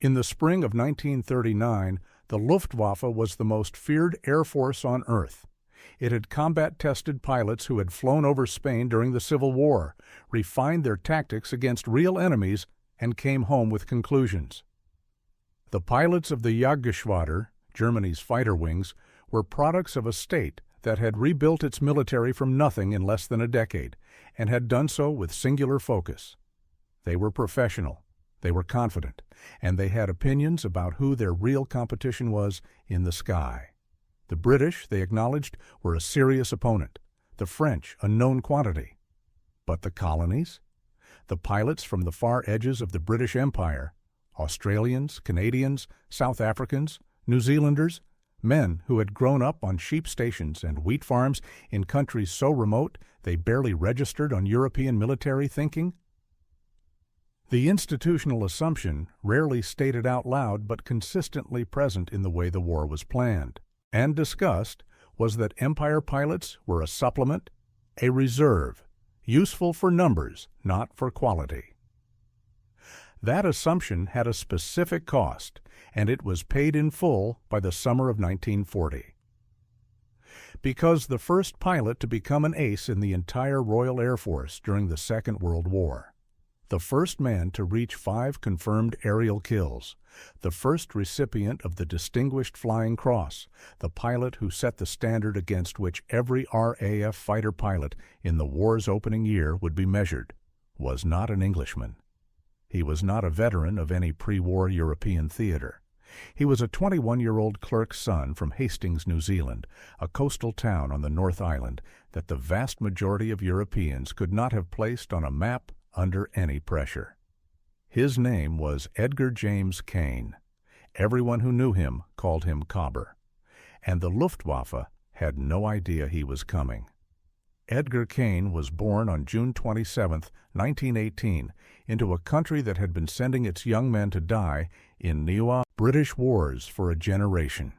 In the spring of 1939, the Luftwaffe was the most feared air force on Earth. It had combat-tested pilots who had flown over Spain during the Civil War, refined their tactics against real enemies, and came home with conclusions. The pilots of the Jagdgeschwader, Germany's fighter wings, were products of a state that had rebuilt its military from nothing in less than a decade, and had done so with singular focus. They were professional, they were confident, and they had opinions about who their real competition was in the sky. The British, they acknowledged, were a serious opponent, the French a known quantity. But the colonies? The pilots from the far edges of the British Empire, Australians, Canadians, South Africans, New Zealanders, men who had grown up on sheep stations and wheat farms in countries so remote they barely registered on European military thinking? The institutional assumption, rarely stated out loud but consistently present in the way the war was planned and discussed, was that Empire pilots were a supplement, a reserve, useful for numbers, not for quality. That assumption had a specific cost, and it was paid in full by the summer of 1940. Because the first pilot to become an ace in the entire Royal Air Force during the Second World War, the first man to reach 5 confirmed aerial kills, the first recipient of the Distinguished Flying Cross, the pilot who set the standard against which every RAF fighter pilot in the war's opening year would be measured, was not an Englishman. He was not a veteran of any pre-war European theater. He was a 21-year-old clerk's son from Hastings, New Zealand, a coastal town on the North Island that the vast majority of Europeans could not have placed on a map under any pressure. His name was Edgar James Kain. Everyone who knew him called him Cobber, and the Luftwaffe had no idea he was coming. Edgar Kain was born on June 27, 1918, into a country that had been sending its young men to die in WWII British wars for a generation.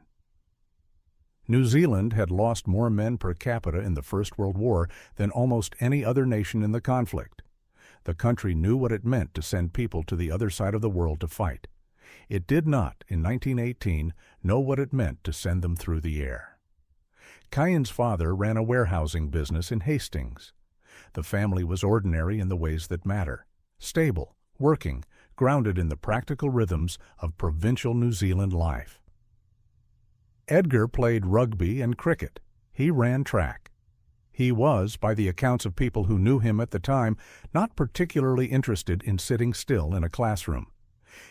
New Zealand had lost more men per capita in the First World War than almost any other nation in the conflict. The country knew what it meant to send people to the other side of the world to fight. It did not, in 1918, know what it meant to send them through the air. Kain's father ran a warehousing business in Hastings. The family was ordinary in the ways that matter, stable, working, grounded in the practical rhythms of provincial New Zealand life. Edgar played rugby and cricket. He ran track. He was, by the accounts of people who knew him at the time, not particularly interested in sitting still in a classroom.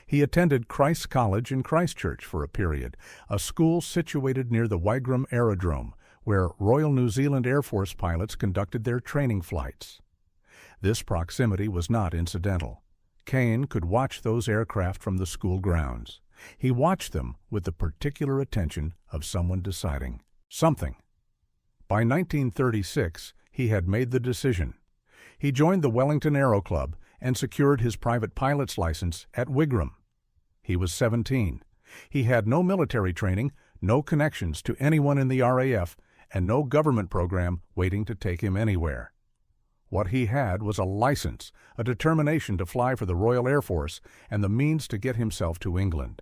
He attended Christ's College in Christchurch for a period, a school situated near the Wagram Aerodrome, where Royal New Zealand Air Force pilots conducted their training flights. This proximity was not incidental. Kain could watch those aircraft from the school grounds. He watched them with the particular attention of someone deciding something. By 1936, he had made the decision. He joined the Wellington Aero Club and secured his private pilot's license at Wagram. He was 17. He had no military training, no connections to anyone in the RAF, and no government program waiting to take him anywhere. What he had was a license, a determination to fly for the Royal Air Force, and the means to get himself to England.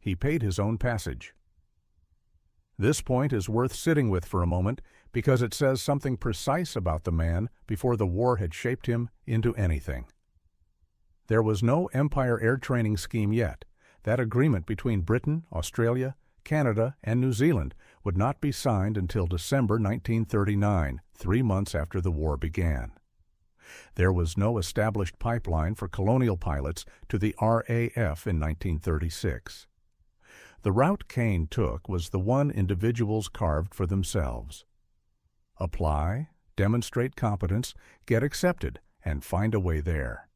He paid his own passage. This point is worth sitting with for a moment because it says something precise about the man before the war had shaped him into anything. There was no Empire Air Training Scheme yet. That agreement between Britain, Australia, Canada, and New Zealand would not be signed until December 1939, 3 months after the war began. There was no established pipeline for colonial pilots to the RAF in 1936. The route Kain took was the one individuals carved for themselves. Apply, demonstrate competence, get accepted, and find a way there.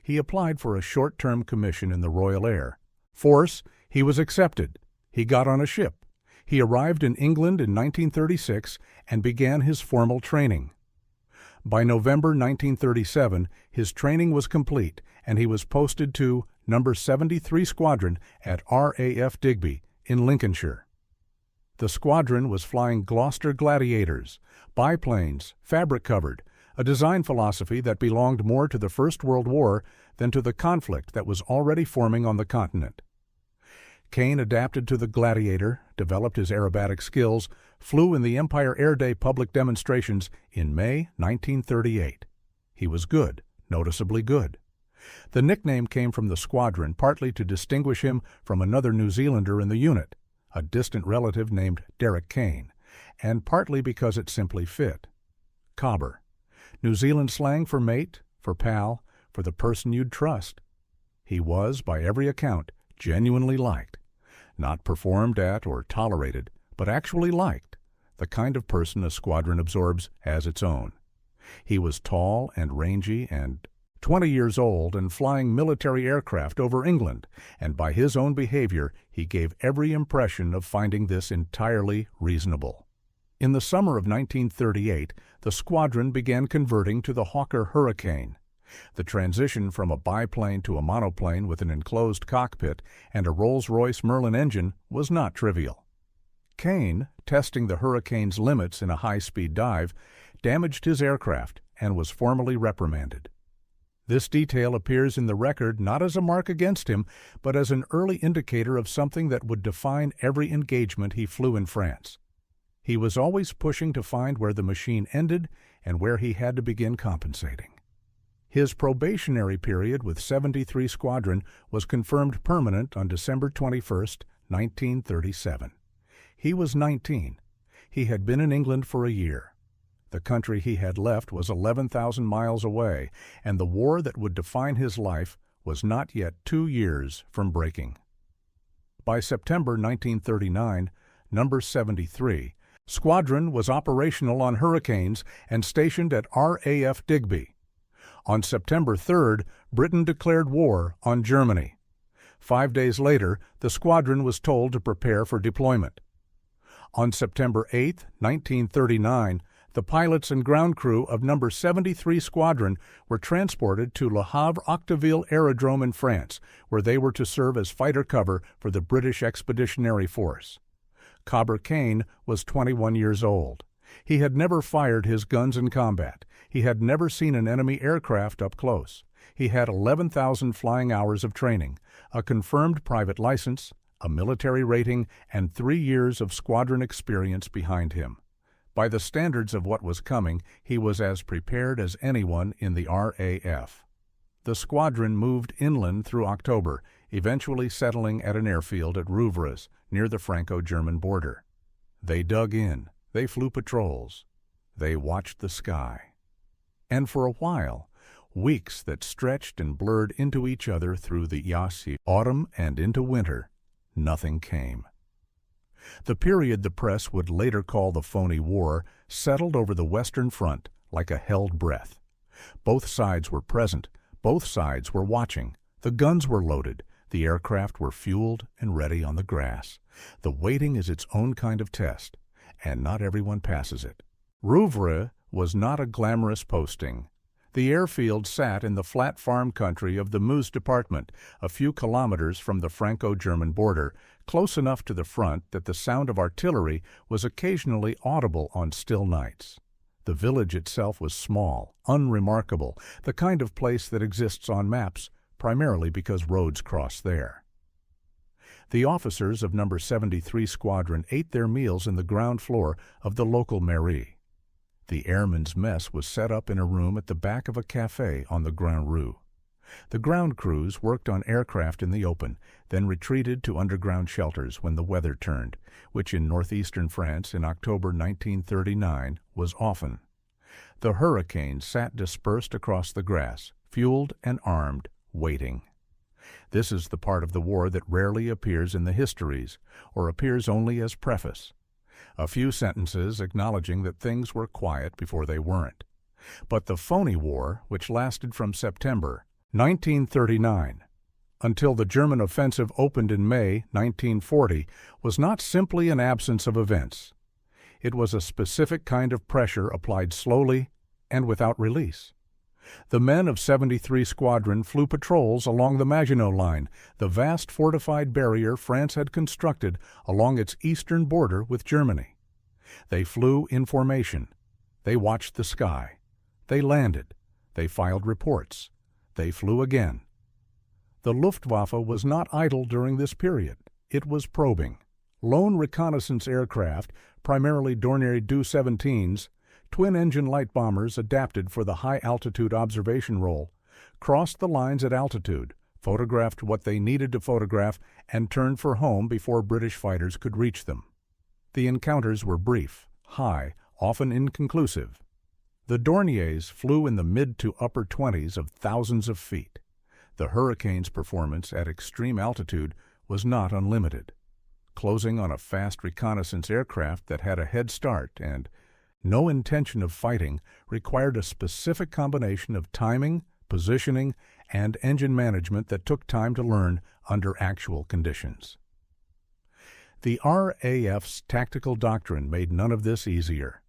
He applied for a short-term commission in the Royal Air Force. He was accepted. He got on a ship. He arrived in England in 1936 and began his formal training. By November 1937, his training was complete, and he was posted to No. 73 Squadron at RAF Digby in Lincolnshire. The squadron was flying Gloucester Gladiators, biplanes, fabric-covered, a design philosophy that belonged more to the First World War than to the conflict that was already forming on the continent. Kain adapted to the Gladiator, developed his aerobatic skills, flew in the Empire Air Day public demonstrations in May 1938. He was good, noticeably good. The nickname came from the squadron partly to distinguish him from another New Zealander in the unit, a distant relative named Derek Kain, and partly because it simply fit. Cobber, New Zealand slang for mate, for pal, for the person you'd trust. He was, by every account, genuinely liked. Not performed at or tolerated, but actually liked, the kind of person a squadron absorbs as its own. He was tall and rangy and 20 years old and flying military aircraft over England, and by his own behavior he gave every impression of finding this entirely reasonable. In the summer of 1938, the squadron began converting to the Hawker Hurricane. The transition from a biplane to a monoplane with an enclosed cockpit and a Rolls-Royce Merlin engine was not trivial. Kain, testing the Hurricane's limits in a high-speed dive, damaged his aircraft and was formally reprimanded. This detail appears in the record not as a mark against him, but as an early indicator of something that would define every engagement he flew in France. He was always pushing to find where the machine ended and where he had to begin compensating. His probationary period with 73 Squadron was confirmed permanent on December 21, 1937. He was 19. He had been in England for a year. The country he had left was 11,000 miles away, and the war that would define his life was not yet 2 years from breaking. By September 1939, number 73, Squadron was operational on Hurricanes and stationed at RAF Digby. On September 3rd, Britain declared war on Germany. 5 days later, the squadron was told to prepare for deployment. On September 8, 1939, the pilots and ground crew of No. 73 Squadron were transported to Le Havre-Octeville Aerodrome in France, where they were to serve as fighter cover for the British Expeditionary Force. Cobber Kain was 21 years old. He had never fired his guns in combat. He had never seen an enemy aircraft up close. He had 11,000 flying hours of training, a confirmed private license, a military rating, and 3 years of squadron experience behind him. By the standards of what was coming, he was as prepared as anyone in the RAF. The squadron moved inland through October, eventually settling at an airfield at Rouvres, near the Franco-German border. They dug in. They flew patrols. They watched the sky. And for a while, weeks that stretched and blurred into each other through the Yassi autumn and into winter, nothing came. The period the press would later call the Phoney War settled over the Western Front like a held breath. Both sides were present. Both sides were watching. The guns were loaded. The aircraft were fueled and ready on the grass. The waiting is its own kind of test, and not everyone passes it. Rouvres was not a glamorous posting. The airfield sat in the flat farm country of the Meuse department, a few kilometers from the Franco-German border, close enough to the front that the sound of artillery was occasionally audible on still nights. The village itself was small, unremarkable, the kind of place that exists on maps, primarily because roads cross there. The officers of No. 73 Squadron ate their meals in the ground floor of the local mairie. The airmen's mess was set up in a room at the back of a café on the Grand Rue. The ground crews worked on aircraft in the open, then retreated to underground shelters when the weather turned, which in northeastern France in October 1939 was often. The Hurricanes sat dispersed across the grass, fueled and armed, waiting. This is the part of the war that rarely appears in the histories, or appears only as preface. A few sentences acknowledging that things were quiet before they weren't. But the Phoney War, which lasted from September 1939 until the German offensive opened in May 1940, was not simply an absence of events. It was a specific kind of pressure applied slowly and without release. The men of 73 Squadron flew patrols along the Maginot Line, the vast fortified barrier France had constructed along its eastern border with Germany. They flew in formation. They watched the sky. They landed. They filed reports. They flew again. The Luftwaffe was not idle during this period. It was probing. Lone reconnaissance aircraft, primarily Dornier Do-17s, twin-engine light bombers adapted for the high-altitude observation role, crossed the lines at altitude, photographed what they needed to photograph, and turned for home before British fighters could reach them. The encounters were brief, high, often inconclusive. The Dorniers flew in the mid to upper 20s of thousands of feet. The Hurricane's performance at extreme altitude was not unlimited. Closing on a fast reconnaissance aircraft that had a head start and no intention of fighting required a specific combination of timing, positioning, and engine management that took time to learn under actual conditions. The RAF's tactical doctrine made none of this easier.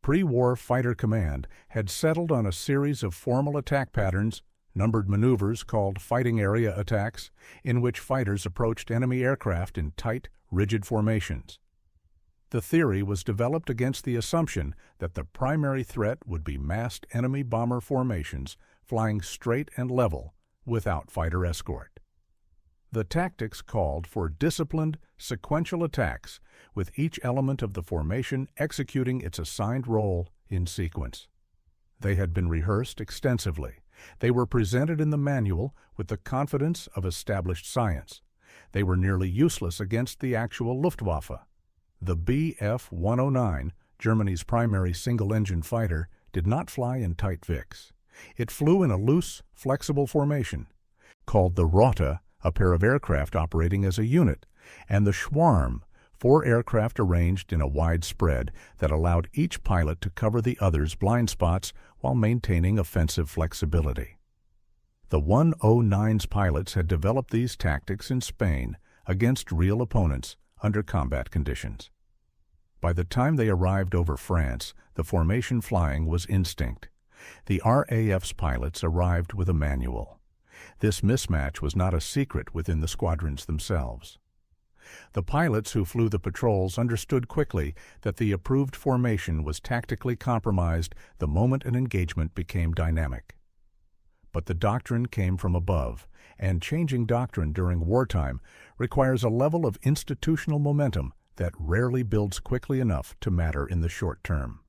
Pre-war fighter command had settled on a series of formal attack patterns, numbered maneuvers called fighting area attacks, in which fighters approached enemy aircraft in tight, rigid formations. The theory was developed against the assumption that the primary threat would be massed enemy bomber formations flying straight and level without fighter escort. The tactics called for disciplined, sequential attacks, with each element of the formation executing its assigned role in sequence. They had been rehearsed extensively. They were presented in the manual with the confidence of established science. They were nearly useless against the actual Luftwaffe. The Bf-109, Germany's primary single-engine fighter, did not fly in tight VIX. It flew in a loose, flexible formation, called the Rote, a pair of aircraft operating as a unit, and the Schwarm, 4 aircraft arranged in a wide spread that allowed each pilot to cover the other's blind spots while maintaining offensive flexibility. The 109's pilots had developed these tactics in Spain against real opponents under combat conditions. By the time they arrived over France, the formation flying was instinct. The RAF's pilots arrived with a manual. This mismatch was not a secret within the squadrons themselves. The pilots who flew the patrols understood quickly that the approved formation was tactically compromised the moment an engagement became dynamic. But the doctrine came from above, and changing doctrine during wartime requires a level of institutional momentum that rarely builds quickly enough to matter in the short term.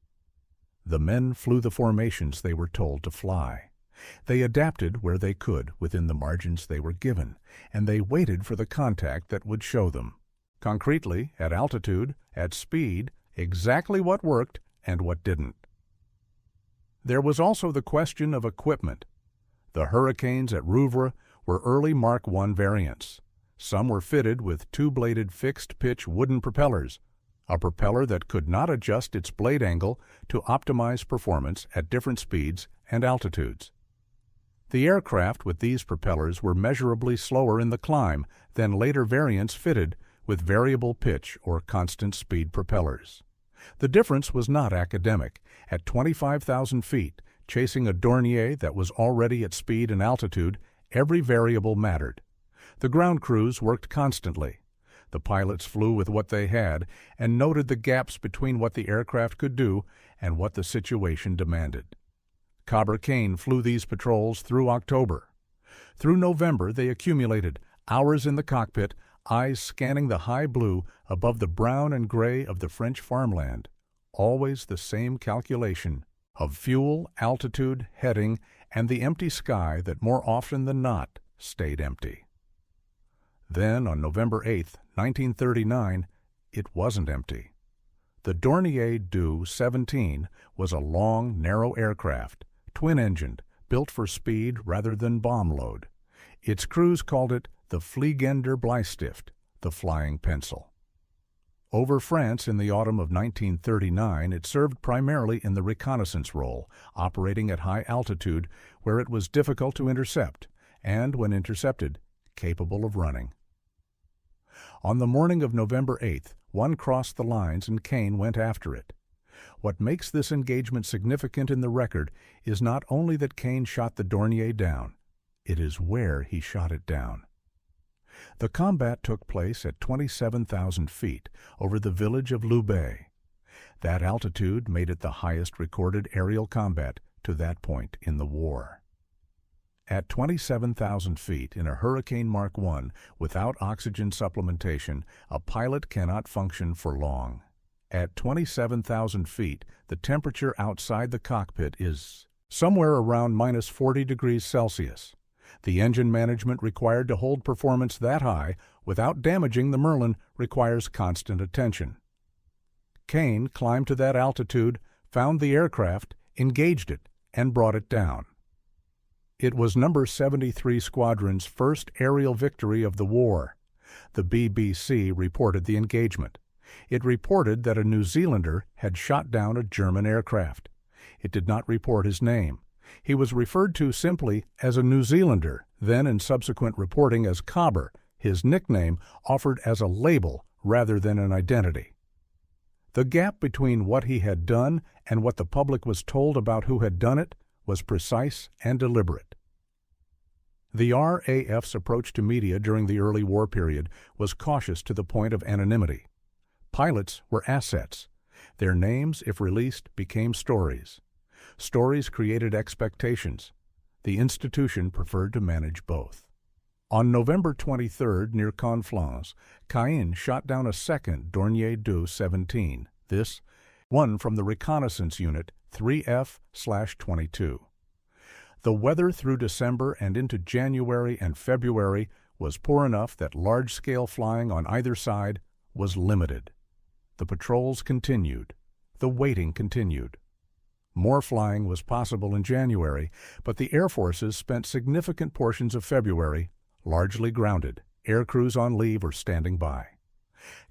The men flew the formations they were told to fly. They adapted where they could within the margins they were given, and they waited for the contact that would show them, concretely, at altitude, at speed, exactly what worked and what didn't. There was also the question of equipment. The Hurricanes at Rouvres were early Mark I variants. Some were fitted with 2-bladed fixed-pitch wooden propellers, a propeller that could not adjust its blade angle to optimize performance at different speeds and altitudes. The aircraft with these propellers were measurably slower in the climb than later variants fitted with variable pitch or constant speed propellers. The difference was not academic. At 25,000 feet, chasing a Dornier that was already at speed and altitude, every variable mattered. The ground crews worked constantly. The pilots flew with what they had and noted the gaps between what the aircraft could do and what the situation demanded. Cobber Kain flew these patrols through October. Through November, they accumulated hours in the cockpit, eyes scanning the high blue above the brown and gray of the French farmland. Always the same calculation of fuel, altitude, heading, and the empty sky that more often than not stayed empty. Then, on November 8, 1939, it wasn't empty. The Dornier Do-17 was a long, narrow aircraft, twin-engined, built for speed rather than bomb load. Its crews called it the Fliegender Bleistift, the flying pencil. Over France in the autumn of 1939, it served primarily in the reconnaissance role, operating at high altitude where it was difficult to intercept, and, when intercepted, capable of running. On the morning of November 8th, one crossed the lines and Kain went after it. What makes this engagement significant in the record is not only that Kain shot the Dornier down, it is where he shot it down. The combat took place at 27,000 feet over the village of Loubet. That altitude made it the highest recorded aerial combat to that point in the war. At 27,000 feet in a Hurricane Mark I without oxygen supplementation, a pilot cannot function for long. At 27,000 feet, the temperature outside the cockpit is somewhere around minus 40 degrees Celsius. The engine management required to hold performance that high without damaging the Merlin requires constant attention. Kain climbed to that altitude, found the aircraft, engaged it, and brought it down. It was No. 73 Squadron's first aerial victory of the war. The BBC reported the engagement. It reported that a New Zealander had shot down a German aircraft. It did not report his name. He was referred to simply as a New Zealander, then in subsequent reporting as Cobber, his nickname offered as a label rather than an identity. The gap between what he had done and what the public was told about who had done it was precise and deliberate. The RAF's approach to media during the early war period was cautious to the point of anonymity. Pilots were assets. Their names, if released, became stories. Stories created expectations. The institution preferred to manage both. On November 23rd, near Conflans, Kain shot down a second Dornier Do-17, this one from the reconnaissance unit 3F/22. The weather through December and into January and February was poor enough that large-scale flying on either side was limited. The patrols continued. The waiting continued. More flying was possible in January, but the Air Forces spent significant portions of February largely grounded, air crews on leave or standing by.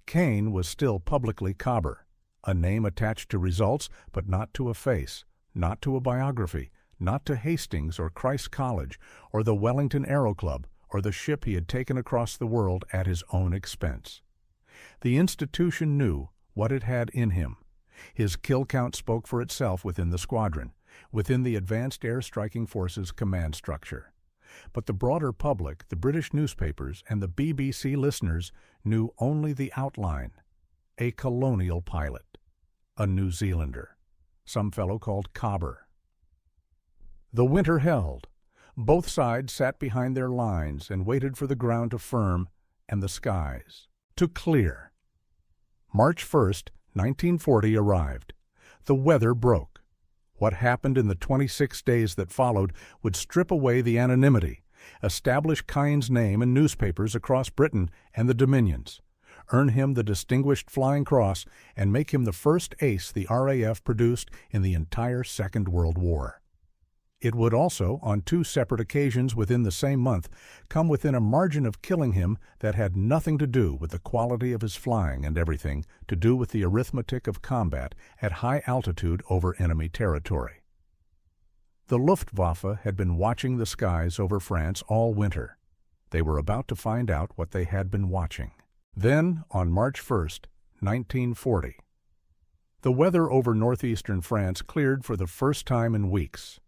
Kain was still publicly Cobber, a name attached to results but not to a face, not to a biography, not to Hastings or Christ College or the Wellington Aero Club or the ship he had taken across the world at his own expense. The institution knew what it had in him. His kill count spoke for itself within the squadron, within the Advanced Air Striking Forces command structure. But the broader public, the British newspapers, and the BBC listeners knew only the outline. A colonial pilot. A New Zealander. Some fellow called Cobber. The winter held. Both sides sat behind their lines and waited for the ground to firm and the skies to clear. March 1st, 1940 arrived. The weather broke. What happened in the 26 days that followed would strip away the anonymity, establish Kain's name in newspapers across Britain and the Dominions, earn him the Distinguished Flying Cross, and make him the first ace the RAF produced in the entire Second World War. It would also, on two separate occasions within the same month, come within a margin of killing him that had nothing to do with the quality of his flying and everything to do with the arithmetic of combat at high altitude over enemy territory. The Luftwaffe had been watching the skies over France all winter. They were about to find out what they had been watching. Then, on March 1st, 1940, the weather over northeastern France cleared for the first time in weeks.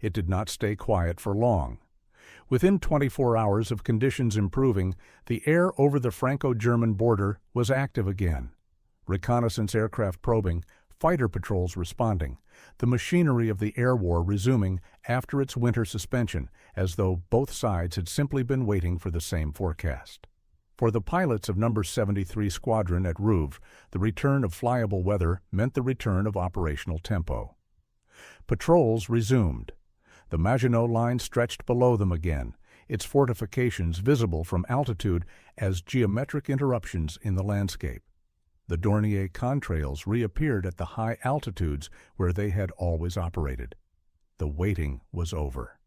It did not stay quiet for long. Within 24 hours of conditions improving, the air over the Franco-German border was active again. Reconnaissance aircraft probing, fighter patrols responding, the machinery of the air war resuming after its winter suspension, as though both sides had simply been waiting for the same forecast. For the pilots of No. 73 Squadron at Rouvres, the return of flyable weather meant the return of operational tempo. Patrols resumed. The Maginot Line stretched below them again, its fortifications visible from altitude as geometric interruptions in the landscape. The Dornier contrails reappeared at the high altitudes where they had always operated. The waiting was over.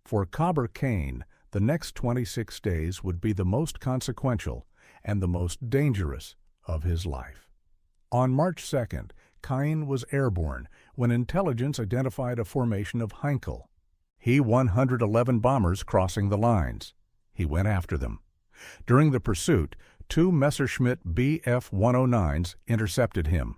For Cobber Kain, the next 26 days would be the most consequential and the most dangerous of his life. On March 2nd, Kain was airborne when intelligence identified a formation of Heinkel. He-111 bombers crossing the lines. He went after them. During the pursuit, two Messerschmitt Bf-109s intercepted him.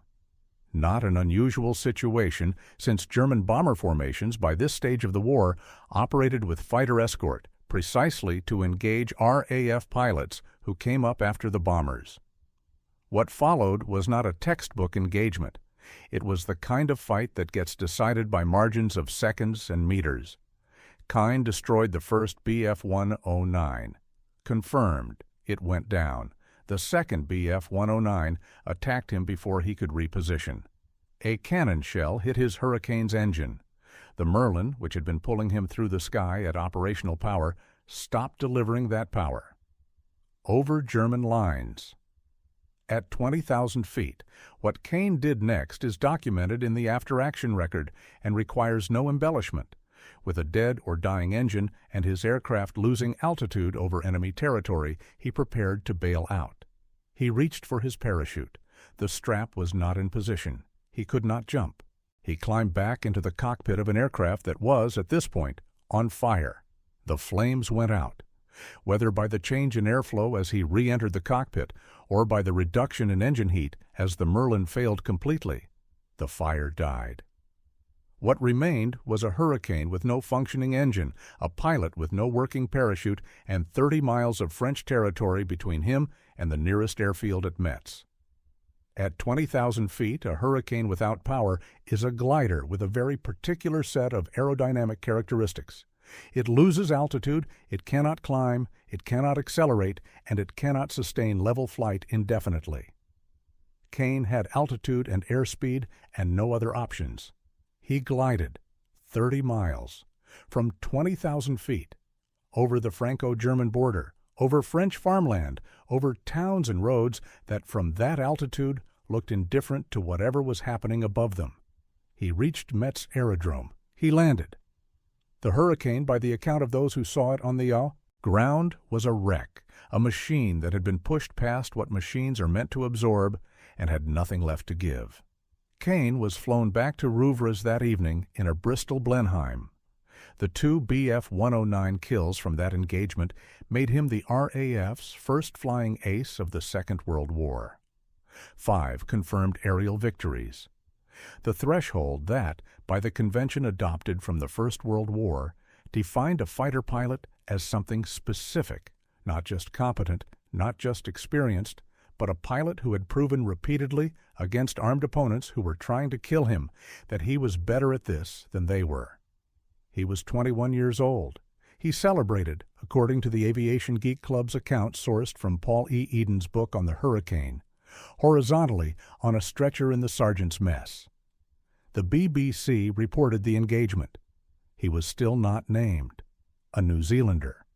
Not an unusual situation, since German bomber formations by this stage of the war operated with fighter escort, precisely to engage RAF pilots who came up after the bombers. What followed was not a textbook engagement. It was the kind of fight that gets decided by margins of seconds and meters. Kain destroyed the first Bf-109. Confirmed, it went down. The second Bf-109 attacked him before he could reposition. A cannon shell hit his Hurricane's engine. The Merlin, which had been pulling him through the sky at operational power, stopped delivering that power. Over German lines. At 20,000 feet, what Kain did next is documented in the after-action record and requires no embellishment. With a dead or dying engine and his aircraft losing altitude over enemy territory, he prepared to bail out. He reached for his parachute. The strap was not in position. He could not jump. He climbed back into the cockpit of an aircraft that was, at this point, on fire. The flames went out. Whether by the change in airflow as he re-entered the cockpit or by the reduction in engine heat as the Merlin failed completely, the fire died. What remained was a Hurricane with no functioning engine, a pilot with no working parachute, and 30 miles of French territory between him and the nearest airfield at Metz. At 20,000 feet, a Hurricane without power is a glider with a very particular set of aerodynamic characteristics. It loses altitude, it cannot climb, it cannot accelerate, and it cannot sustain level flight indefinitely. Kain had altitude and airspeed and no other options. He glided 30 miles, from 20,000 feet, over the Franco-German border, over French farmland, over towns and roads that from that altitude looked indifferent to whatever was happening above them. He reached Metz Aerodrome. He landed. The Hurricane, by the account of those who saw it on the ground, was a wreck, a machine that had been pushed past what machines are meant to absorb and had nothing left to give. Kain was flown back to Rouvres that evening in a Bristol Blenheim. The 2 Bf-109 kills from that engagement made him the RAF's first flying ace of the Second World War. 5 confirmed aerial victories. The threshold that, by the convention adopted from the First World War, defined a fighter pilot as something specific, not just competent, not just experienced, but a pilot who had proven repeatedly against armed opponents who were trying to kill him that he was better at this than they were. He was 21 years old. He celebrated, according to the Aviation Geek Club's account sourced from Paul E. Eden's book on the Hurricane, horizontally on a stretcher in the sergeant's mess. The BBC reported the engagement. He was still not named. A New Zealander.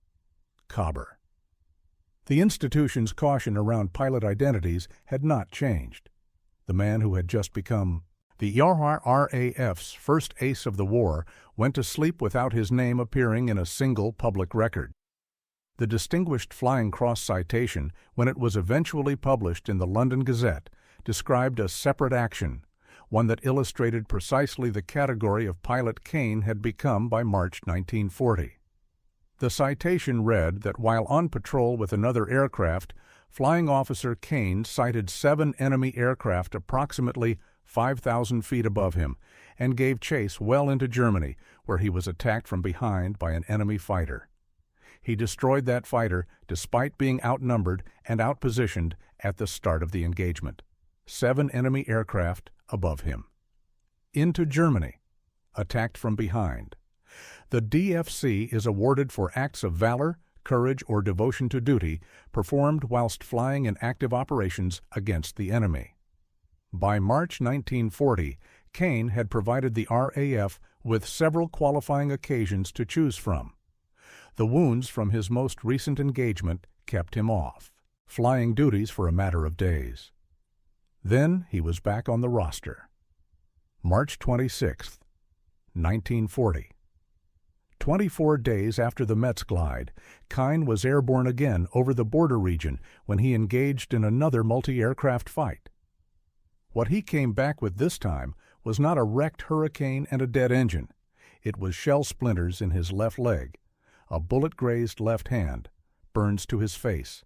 Cobber. The institution's caution around pilot identities had not changed. The man who had just become the RAF's first ace of the war went to sleep without his name appearing in a single public record. The Distinguished Flying Cross citation, when it was eventually published in the London Gazette, described a separate action, one that illustrated precisely the category of pilot Kain had become by March 1940. The citation read that while on patrol with another aircraft, Flying Officer Kain sighted 7 enemy aircraft approximately 5,000 feet above him and gave chase well into Germany, where he was attacked from behind by an enemy fighter. He destroyed that fighter despite being outnumbered and outpositioned at the start of the engagement. 7 enemy aircraft above him. Into Germany. Attacked from behind. The DFC is awarded for acts of valor, courage, or devotion to duty performed whilst flying in active operations against the enemy. By March 1940, Kain had provided the RAF with several qualifying occasions to choose from. The wounds from his most recent engagement kept him off flying duties for a matter of days. Then he was back on the roster. March 26, 1940. 24 days after the Metz glide, Kain was airborne again over the border region when he engaged in another multi-aircraft fight. What he came back with this time was not a wrecked Hurricane and a dead engine. It was shell splinters in his left leg, a bullet-grazed left hand, burns to his face.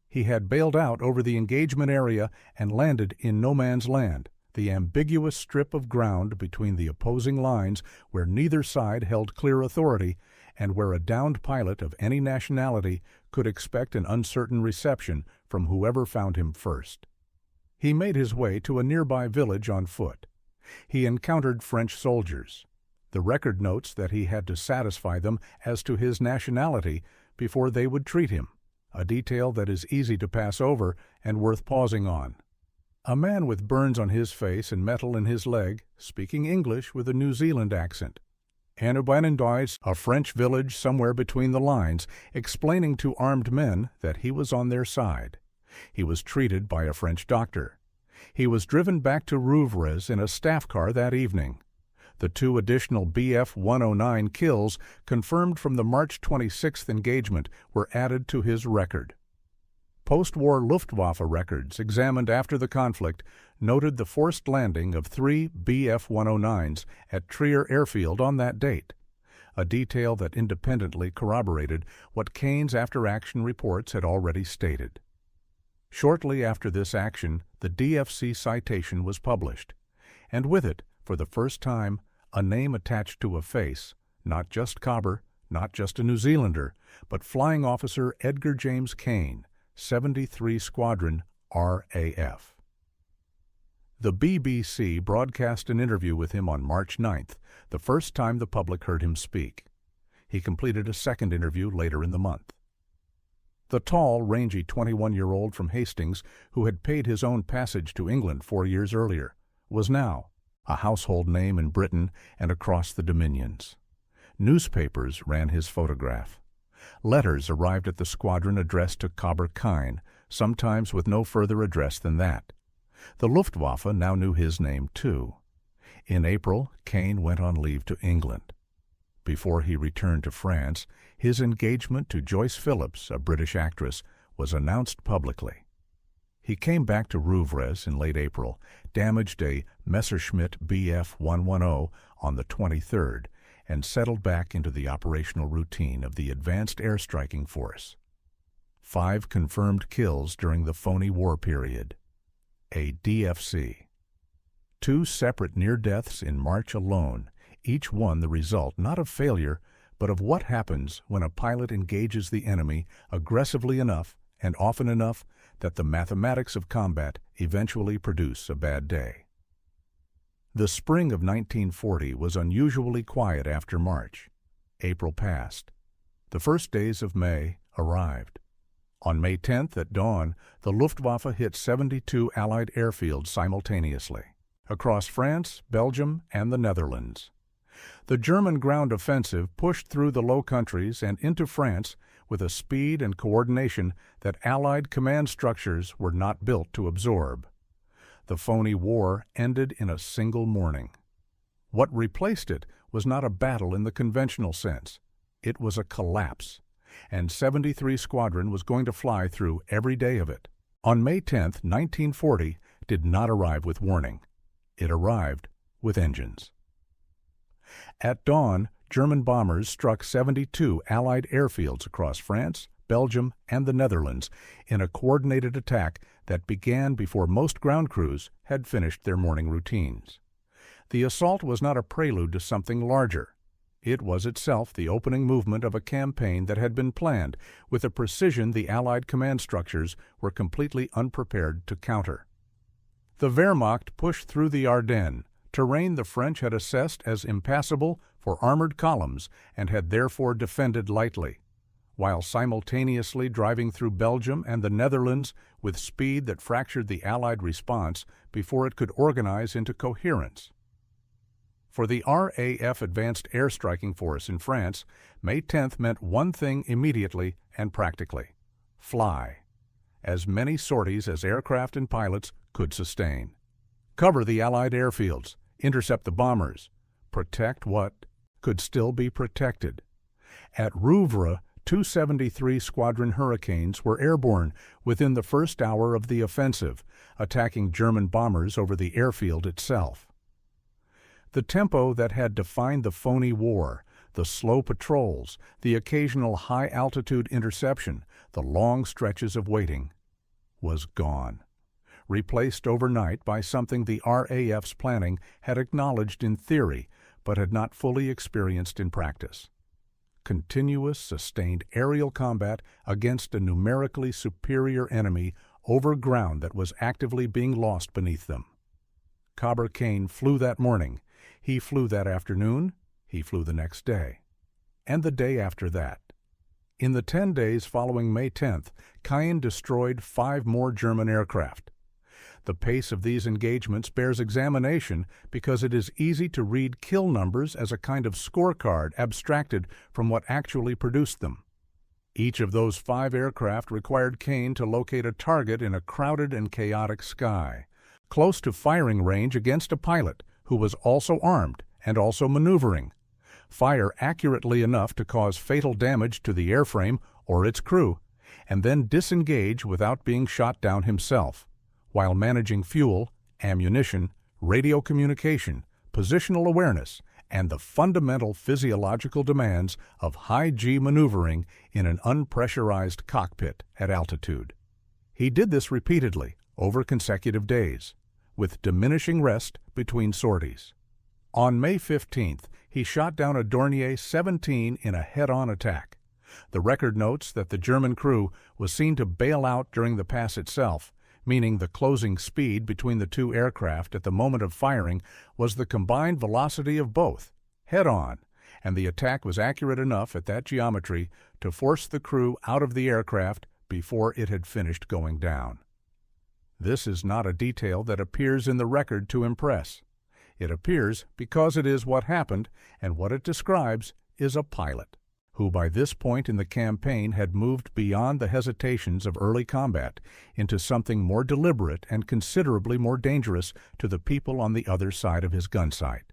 He had bailed out over the engagement area and landed in no man's land, the ambiguous strip of ground between the opposing lines where neither side held clear authority and where a downed pilot of any nationality could expect an uncertain reception from whoever found him first. He made his way to a nearby village on foot. He encountered French soldiers. The record notes that he had to satisfy them as to his nationality before they would treat him, a detail that is easy to pass over and worth pausing on. A man with burns on his face and metal in his leg, speaking English with a New Zealand accent. Anoubanendois, a French village somewhere between the lines, explaining to armed men that he was on their side. He was treated by a French doctor. He was driven back to Rouvres in a staff car that evening. The 2 additional Bf 109 kills confirmed from the March 26th engagement were added to his record. Post-war Luftwaffe records examined after the conflict noted the forced landing of 3 Bf 109s at Trier Airfield on that date, a detail that independently corroborated what Kain's after-action reports had already stated. Shortly after this action, the DFC citation was published, and with it, for the first time, a name attached to a face, not just Cobber, not just a New Zealander, but Flying Officer Edgar James Kain, 73 Squadron, RAF. The BBC broadcast an interview with him on March 9th, the first time the public heard him speak. He completed a second interview later in the month. The tall, rangy 21-year-old from Hastings, who had paid his own passage to England 4 years earlier, was now a household name in Britain and across the Dominions. Newspapers ran his photograph. Letters arrived at the squadron addressed to Cobber Kain, sometimes with no further address than that. The Luftwaffe now knew his name, too. In April, Kain went on leave to England. Before he returned to France, his engagement to Joyce Phillips, a British actress, was announced publicly. He came back to Rouvres in late April, damaged a Messerschmitt Bf 110 on the 23rd, and settled back into the operational routine of the Advanced Air Striking Force. 5 confirmed kills during the Phoney War period. A DFC. 2 separate near-deaths in March alone, each one the result not of failure, but of what happens when a pilot engages the enemy aggressively enough and often enough that the mathematics of combat eventually produce a bad day. The spring of 1940 was unusually quiet after March. April passed. The first days of May arrived. On May 10th at dawn, the Luftwaffe hit 72 Allied airfields simultaneously, across France, Belgium, and the Netherlands. The German ground offensive pushed through the Low Countries and into France with a speed and coordination that Allied command structures were not built to absorb. The Phoney War ended in a single morning. What replaced it was not a battle in the conventional sense. It was a collapse, and 73 Squadron was going to fly through every day of it. On May 10, 1940, did not arrive with warning. It arrived with engines. At dawn, German bombers struck 72 Allied airfields across France, Belgium, and the Netherlands in a coordinated attack that began before most ground crews had finished their morning routines. The assault was not a prelude to something larger. It was itself the opening movement of a campaign that had been planned with a precision the Allied command structures were completely unprepared to counter. The Wehrmacht pushed through the Ardennes, terrain the French had assessed as impassable for armored columns and had therefore defended lightly, while simultaneously driving through Belgium and the Netherlands with speed that fractured the Allied response before it could organize into coherence. For the RAF Advanced Air Striking Force in France, May 10th meant one thing immediately and practically: fly. As many sorties as aircraft and pilots could sustain. Cover the Allied airfields, intercept the bombers, protect what could still be protected. At Rouvres, 273 Squadron Hurricanes were airborne within the first hour of the offensive, attacking German bombers over the airfield itself. The tempo that had defined the Phoney War, the slow patrols, the occasional high-altitude interception, the long stretches of waiting, was gone, replaced overnight by something the RAF's planning had acknowledged in theory but had not fully experienced in practice: continuous, sustained aerial combat against a numerically superior enemy over ground that was actively being lost beneath them. Cobber Kain flew that morning. He flew that afternoon. He flew the next day, and the day after that. In the 10 days following May 10th, Kain destroyed 5 more German aircraft. The pace of these engagements bears examination because it is easy to read kill numbers as a kind of scorecard abstracted from what actually produced them. Each of those 5 aircraft required Kain to locate a target in a crowded and chaotic sky, close to firing range against a pilot who was also armed and also maneuvering, fire accurately enough to cause fatal damage to the airframe or its crew, and then disengage without being shot down himself, while managing fuel, ammunition, radio communication, positional awareness, and the fundamental physiological demands of high-G maneuvering in an unpressurized cockpit at altitude. He did this repeatedly over consecutive days, with diminishing rest between sorties. On May 15th, he shot down a Dornier 17 in a head-on attack. The record notes that the German crew was seen to bail out during the pass itself, meaning the closing speed between the 2 aircraft at the moment of firing was the combined velocity of both, head-on, and the attack was accurate enough at that geometry to force the crew out of the aircraft before it had finished going down. This is not a detail that appears in the record to impress. It appears because it is what happened, and what it describes is a pilot, who by this point in the campaign had moved beyond the hesitations of early combat into something more deliberate and considerably more dangerous to the people on the other side of his gun sight.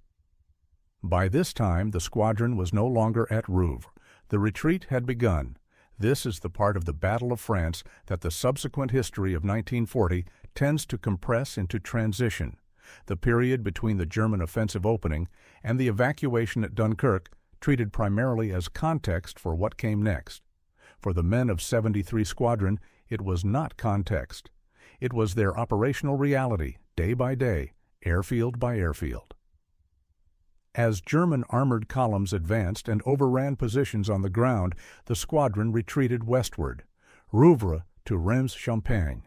By this time, the squadron was no longer at Rouvres. The retreat had begun. This is the part of the Battle of France that the subsequent history of 1940 tends to compress into transition, the period between the German offensive opening and the evacuation at Dunkirk, treated primarily as context for what came next. For the men of 73 Squadron, it was not context. It was their operational reality, day by day, airfield by airfield. As German armored columns advanced and overran positions on the ground, the squadron retreated westward, Rouvres to Reims-Champagne,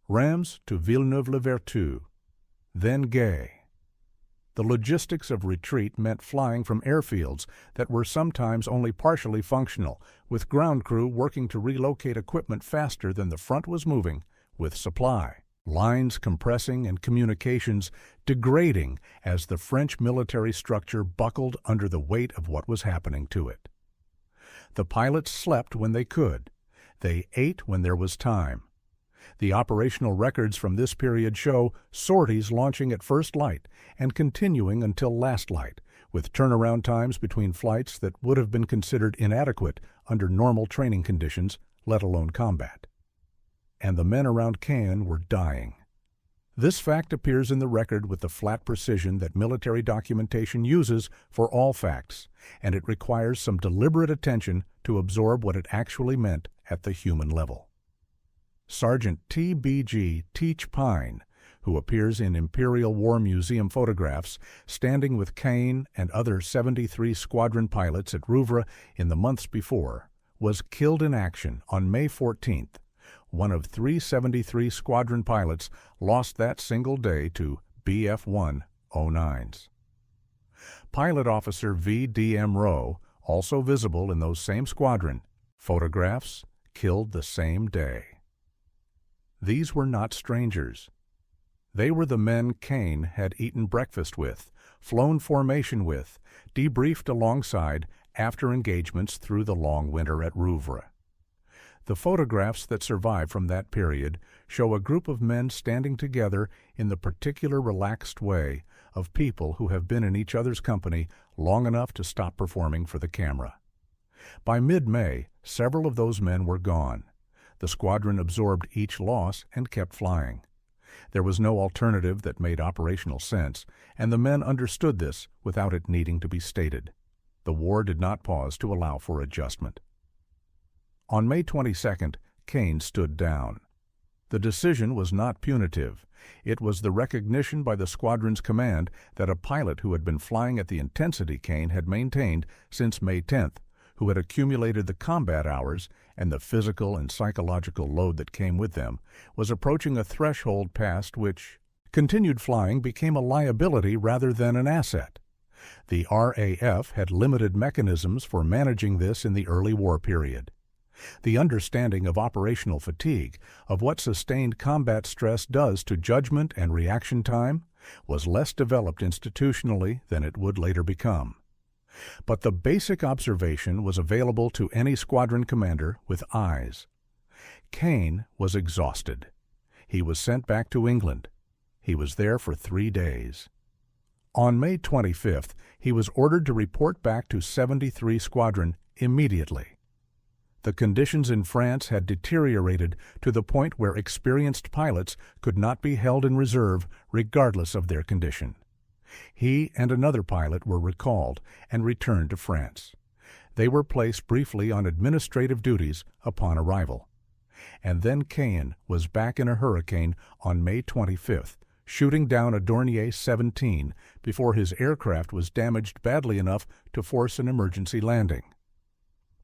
Reims to Villeneuve-le-Vertou, then Gay. The logistics of retreat meant flying from airfields that were sometimes only partially functional, with ground crew working to relocate equipment faster than the front was moving with supply, lines compressing and communications degrading as the French military structure buckled under the weight of what was happening to it. The pilots slept when they could. They ate when there was time. The operational records from this period show sorties launching at first light and continuing until last light, with turnaround times between flights that would have been considered inadequate under normal training conditions, let alone combat. And the men around Caen were dying. This fact appears in the record with the flat precision that military documentation uses for all facts, and it requires some deliberate attention to absorb what it actually meant at the human level. Sergeant T.B.G. Teach Pine, who appears in Imperial War Museum photographs, standing with Kain and other 73 squadron pilots at Rouvres in the months before, was killed in action on May 14th. One of 373 squadron pilots lost that single day to BF-109s. Pilot Officer V.D.M. Rowe, also visible in those same squadron, photographs, killed the same day. These were not strangers. They were the men Kain had eaten breakfast with, flown formation with, debriefed alongside after engagements through the long winter at Rouvres. The photographs that survive from that period show a group of men standing together in the particular relaxed way of people who have been in each other's company long enough to stop performing for the camera. By mid-May, several of those men were gone. The squadron absorbed each loss and kept flying. There was no alternative that made operational sense, and the men understood this without it needing to be stated. The war did not pause to allow for adjustment. On May 22nd, Kain stood down. The decision was not punitive. It was the recognition by the squadron's command that a pilot who had been flying at the intensity Kain had maintained since May 10th, who had accumulated the combat hours and the physical and psychological load that came with them, was approaching a threshold past which continued flying became a liability rather than an asset. The RAF had limited mechanisms for managing this in the early war period. The understanding of operational fatigue, of what sustained combat stress does to judgment and reaction time, was less developed institutionally than it would later become. But the basic observation was available to any squadron commander with eyes. Kain was exhausted. He was sent back to England. He was there for 3 days. On May 25th, he was ordered to report back to 73 Squadron immediately. The conditions in France had deteriorated to the point where experienced pilots could not be held in reserve regardless of their condition. He and another pilot were recalled and returned to France. They were placed briefly on administrative duties upon arrival. And then Kain was back in a hurricane on May 25th, shooting down a Dornier 17 before his aircraft was damaged badly enough to force an emergency landing.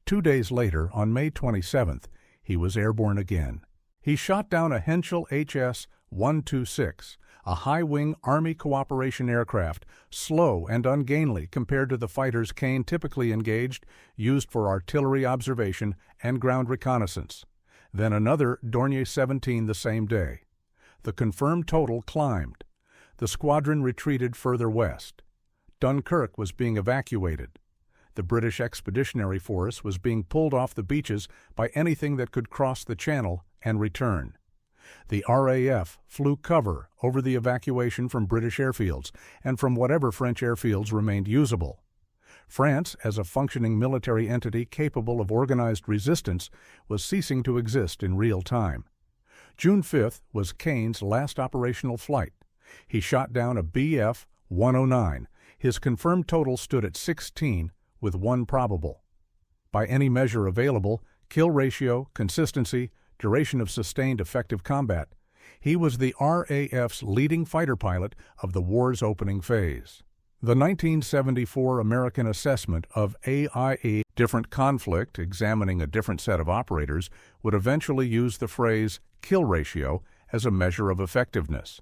2 days later, on May 27th, he was airborne again. He shot down a Henschel HS-126, a high-wing Army cooperation aircraft, slow and ungainly compared to the fighters Kain typically engaged, used for artillery observation and ground reconnaissance. Then another Dornier 17 the same day. The confirmed total climbed. The squadron retreated further west. Dunkirk was being evacuated. The British Expeditionary Force was being pulled off the beaches by anything that could cross the Channel and return. The RAF flew cover over the evacuation from British airfields and from whatever French airfields remained usable. France, as a functioning military entity capable of organized resistance, was ceasing to exist in real time. June 5th was Kain's last operational flight. He shot down a Bf-109. His confirmed total stood at 16, with 1 probable. By any measure available, kill ratio, consistency, duration of sustained effective combat, he was the RAF's leading fighter pilot of the war's opening phase. The 1974 American assessment of AIE different conflict, examining a different set of operators, would eventually use the phrase kill ratio as a measure of effectiveness.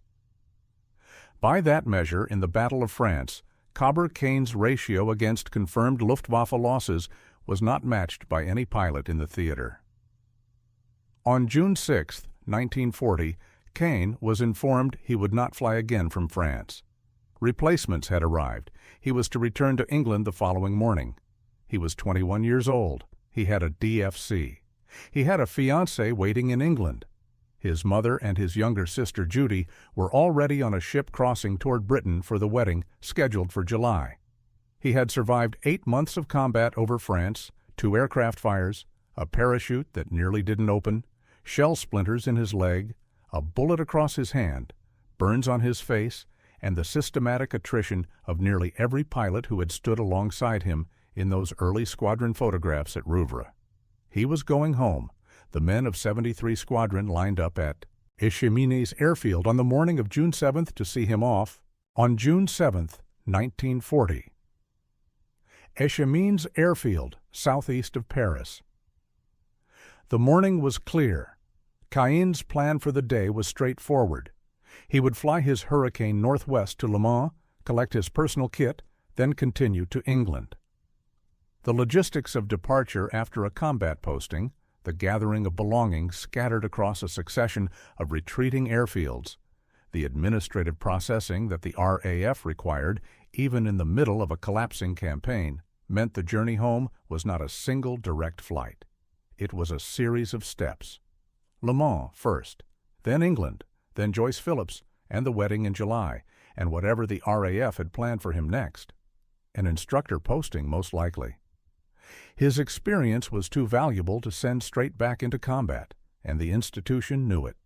By that measure, in the Battle of France, Cobber Kain's ratio against confirmed Luftwaffe losses was not matched by any pilot in the theater. On June 6, 1940, Kain was informed he would not fly again from France. Replacements had arrived. He was to return to England the following morning. He was 21 years old. He had a DFC. He had a fiancée waiting in England. His mother and his younger sister Judy were already on a ship crossing toward Britain for the wedding scheduled for July. He had survived 8 months of combat over France, 2 aircraft fires, a parachute that nearly didn't open, shell splinters in his leg, a bullet across his hand, burns on his face, and the systematic attrition of nearly every pilot who had stood alongside him in those early squadron photographs at Rouvres. He was going home. The men of 73 Squadron lined up at Echemines Airfield on the morning of June 7th to see him off. On June 7th, 1940. Echemines Airfield, southeast of Paris. The morning was clear. Kain's plan for the day was straightforward. He would fly his Hurricane northwest to Le Mans, collect his personal kit, then continue to England. The logistics of departure after a combat posting, the gathering of belongings scattered across a succession of retreating airfields, the administrative processing that the RAF required, even in the middle of a collapsing campaign, meant the journey home was not a single direct flight. It was a series of steps. Le Mans first, then England, then Joyce Phillips, and the wedding in July, and whatever the RAF had planned for him next. An instructor posting, most likely. His experience was too valuable to send straight back into combat, and the institution knew it.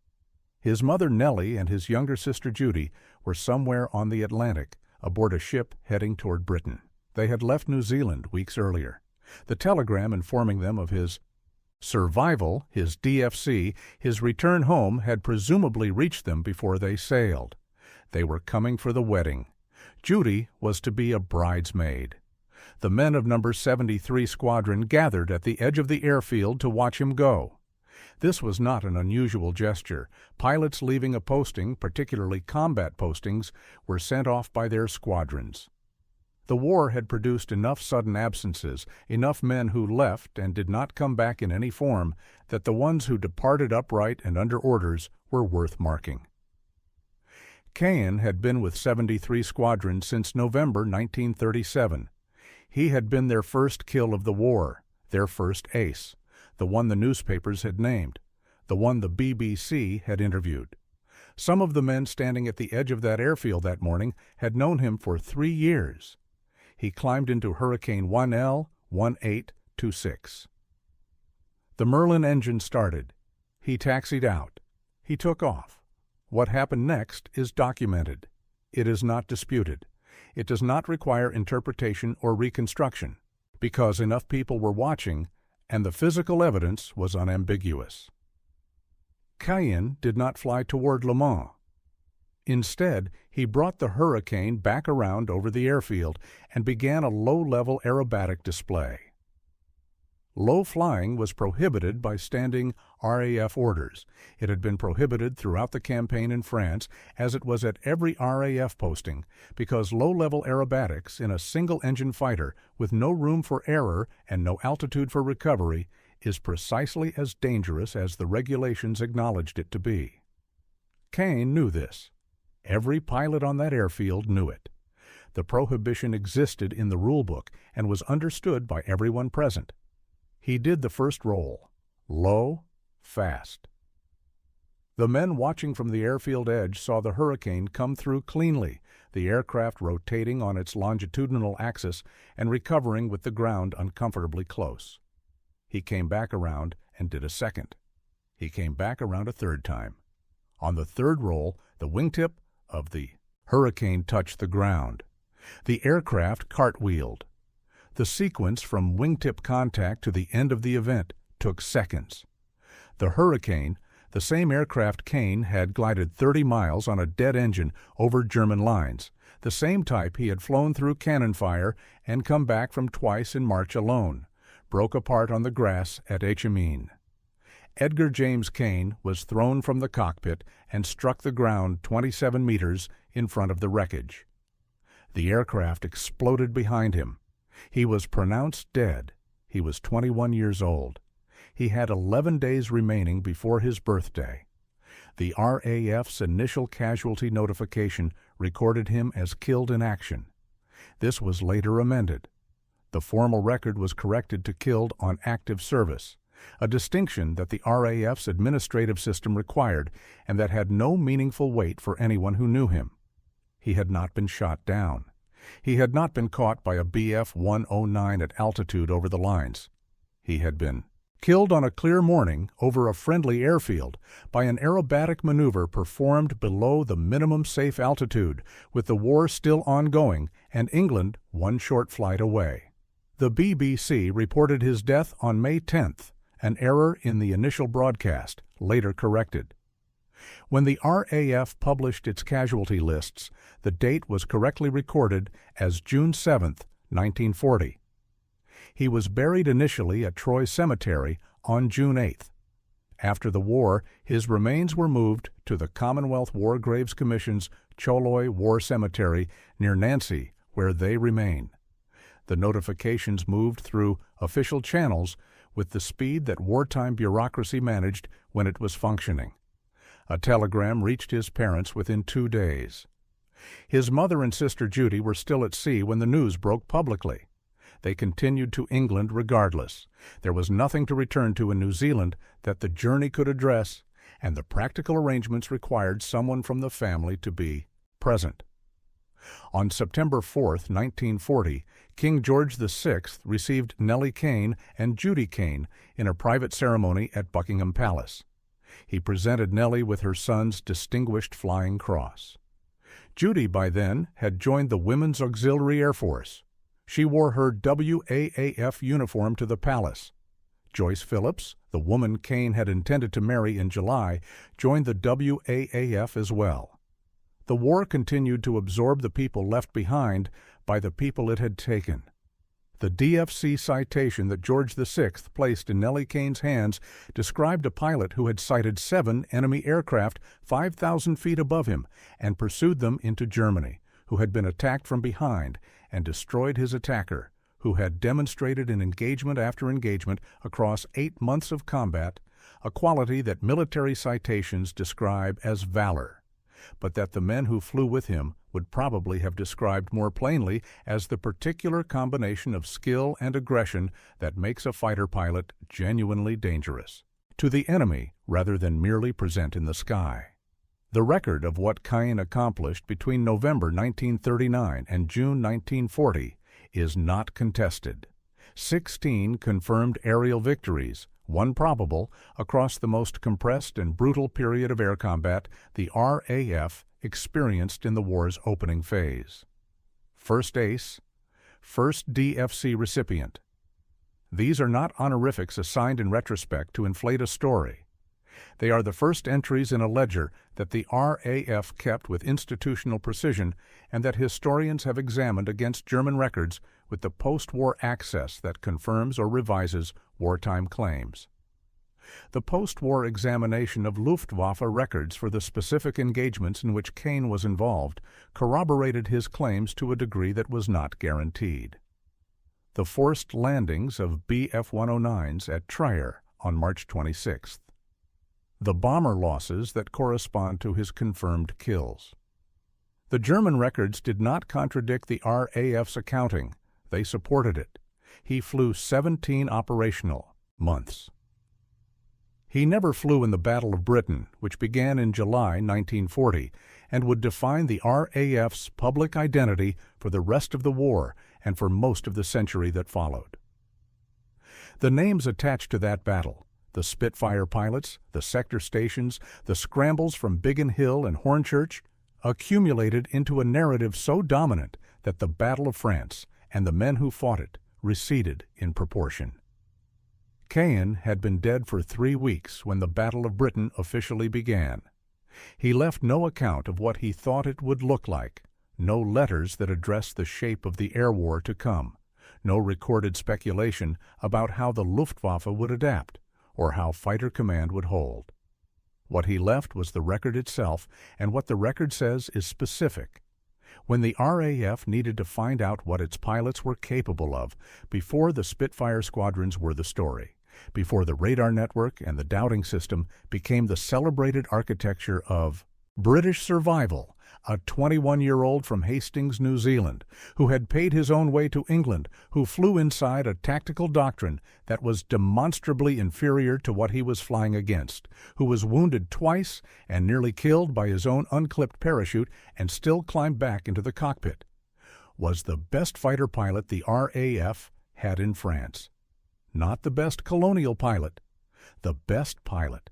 His mother Nellie and his younger sister Judy were somewhere on the Atlantic, aboard a ship heading toward Britain. They had left New Zealand weeks earlier. The telegram informing them of his survival, his DFC, his return home had presumably reached them before they sailed. They were coming for the wedding. Judy was to be a bridesmaid. The men of No. 73 Squadron gathered at the edge of the airfield to watch him go. This was not an unusual gesture. Pilots leaving a posting, particularly combat postings, were sent off by their squadrons. The war had produced enough sudden absences, enough men who left and did not come back in any form, that the ones who departed upright and under orders were worth marking. Kain had been with 73 Squadron since November 1937. He had been their first kill of the war, their first ace, the one the newspapers had named, the one the BBC had interviewed. Some of the men standing at the edge of that airfield that morning had known him for 3 years. He climbed into Hurricane 1L1826. The Merlin engine started. He taxied out. He took off. What happened next is documented. It is not disputed. It does not require interpretation or reconstruction, because enough people were watching and the physical evidence was unambiguous. Kain did not fly toward Le Mans. Instead, he brought the Hurricane back around over the airfield and began a low-level aerobatic display. Low flying was prohibited by standing RAF orders. It had been prohibited throughout the campaign in France, as it was at every RAF posting, because low-level aerobatics in a single-engine fighter with no room for error and no altitude for recovery is precisely as dangerous as the regulations acknowledged it to be. Kain knew this. Every pilot on that airfield knew it. The prohibition existed in the rulebook and was understood by everyone present. He did the first roll, low, fast. The men watching from the airfield edge saw the Hurricane come through cleanly, the aircraft rotating on its longitudinal axis and recovering with the ground uncomfortably close. He came back around and did a second. He came back around a third time. On the third roll, the wingtip of the Hurricane touched the ground. The aircraft cartwheeled. The sequence from wingtip contact to the end of the event took seconds. The Hurricane, the same aircraft Kain had glided 30 miles on a dead engine over German lines, the same type he had flown through cannon fire and come back from twice in March alone, broke apart on the grass at Acedom. Edgar James Kain was thrown from the cockpit and struck the ground 27 meters in front of the wreckage. The aircraft exploded behind him. He was pronounced dead. He was 21 years old. He had 11 days remaining before his birthday. The RAF's initial casualty notification recorded him as killed in action. This was later amended. The formal record was corrected to killed on active service, a distinction that the RAF's administrative system required and that had no meaningful weight for anyone who knew him. He had not been shot down. He had not been caught by a Bf-109 at altitude over the lines. He had been killed on a clear morning over a friendly airfield by an aerobatic maneuver performed below the minimum safe altitude, with the war still ongoing and England one short flight away. The BBC reported his death on May 10th, an error in the initial broadcast, later corrected. When the RAF published its casualty lists, the date was correctly recorded as June 7, 1940. He was buried initially at Troy Cemetery on June 8. After the war, his remains were moved to the Commonwealth War Graves Commission's Choloi War Cemetery near Nancy, where they remain. The notifications moved through official channels with the speed that wartime bureaucracy managed when it was functioning. A telegram reached his parents within 2 days. His mother and sister Judy were still at sea when the news broke publicly. They continued to England regardless. There was nothing to return to in New Zealand that the journey could address, and the practical arrangements required someone from the family to be present. On September 4, 1940, King George VI received Nellie Kain and Judy Kain in a private ceremony at Buckingham Palace. He presented Nellie with her son's Distinguished Flying Cross. Judy, by then, had joined the Women's Auxiliary Air Force. She wore her WAAF uniform to the palace. Joyce Phillips, the woman Kain had intended to marry in July, joined the WAAF as well. The war continued to absorb the people left behind by the people it had taken. The DFC citation that George VI placed in Nellie Kain's hands described a pilot who had sighted 7 enemy aircraft 5,000 feet above him and pursued them into Germany, who had been attacked from behind and destroyed his attacker, who had demonstrated in engagement after engagement across 8 months of combat a quality that military citations describe as valor, but that the men who flew with him would probably have described more plainly as the particular combination of skill and aggression that makes a fighter pilot genuinely dangerous to the enemy rather than merely present in the sky. The record of what Kain accomplished between November 1939 and June 1940 is not contested. 16 confirmed aerial victories, 1 probable, across the most compressed and brutal period of air combat the RAF experienced in the war's opening phase. First Ace, first DFC recipient. These are not honorifics assigned in retrospect to inflate a story. They are the first entries in a ledger that the RAF kept with institutional precision and that historians have examined against German records with the post-war access that confirms or revises wartime claims. The post-war examination of Luftwaffe records for the specific engagements in which Kain was involved corroborated his claims to a degree that was not guaranteed. The forced landings of Bf-109s at Trier on March 26th. The bomber losses that correspond to his confirmed kills. The German records did not contradict the RAF's accounting. They supported it. He flew 17 operational months. He never flew in the Battle of Britain, which began in July 1940, and would define the RAF's public identity for the rest of the war and for most of the century that followed. The names attached to that battle, the Spitfire pilots, the sector stations, the scrambles from Biggin Hill and Hornchurch, accumulated into a narrative so dominant that the Battle of France and the men who fought it receded in proportion. Kain had been dead for 3 weeks when the Battle of Britain officially began. He left no account of what he thought it would look like, no letters that addressed the shape of the air war to come, no recorded speculation about how the Luftwaffe would adapt or how Fighter Command would hold. What he left was the record itself, and what the record says is specific. When the RAF needed to find out what its pilots were capable of before the Spitfire squadrons were the story, before the radar network and the doubting system became the celebrated architecture of British survival, a 21-year-old from Hastings, New Zealand, who had paid his own way to England, who flew inside a tactical doctrine that was demonstrably inferior to what he was flying against, who was wounded twice and nearly killed by his own unclipped parachute and still climbed back into the cockpit, was the best fighter pilot the RAF had in France. Not the best colonial pilot, the best pilot.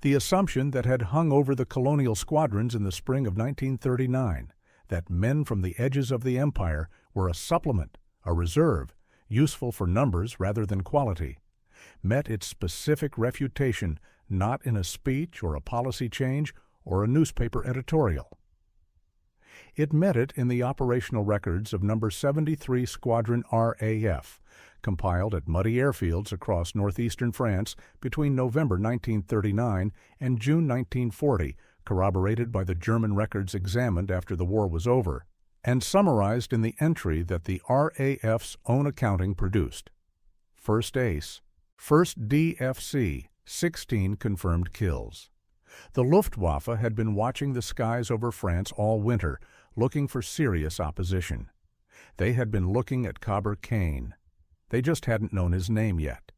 The assumption that had hung over the colonial squadrons in the spring of 1939, that men from the edges of the empire were a supplement, a reserve, useful for numbers rather than quality, met its specific refutation not in a speech or a policy change or a newspaper editorial. It met it in the operational records of No. 73 Squadron RAF, compiled at muddy airfields across northeastern France between November 1939 and June 1940, corroborated by the German records examined after the war was over, and summarized in the entry that the RAF's own accounting produced. First Ace, first DFC, 16 confirmed kills. The Luftwaffe had been watching the skies over France all winter, looking for serious opposition. They had been looking at Cobber Kain. They just hadn't known his name yet.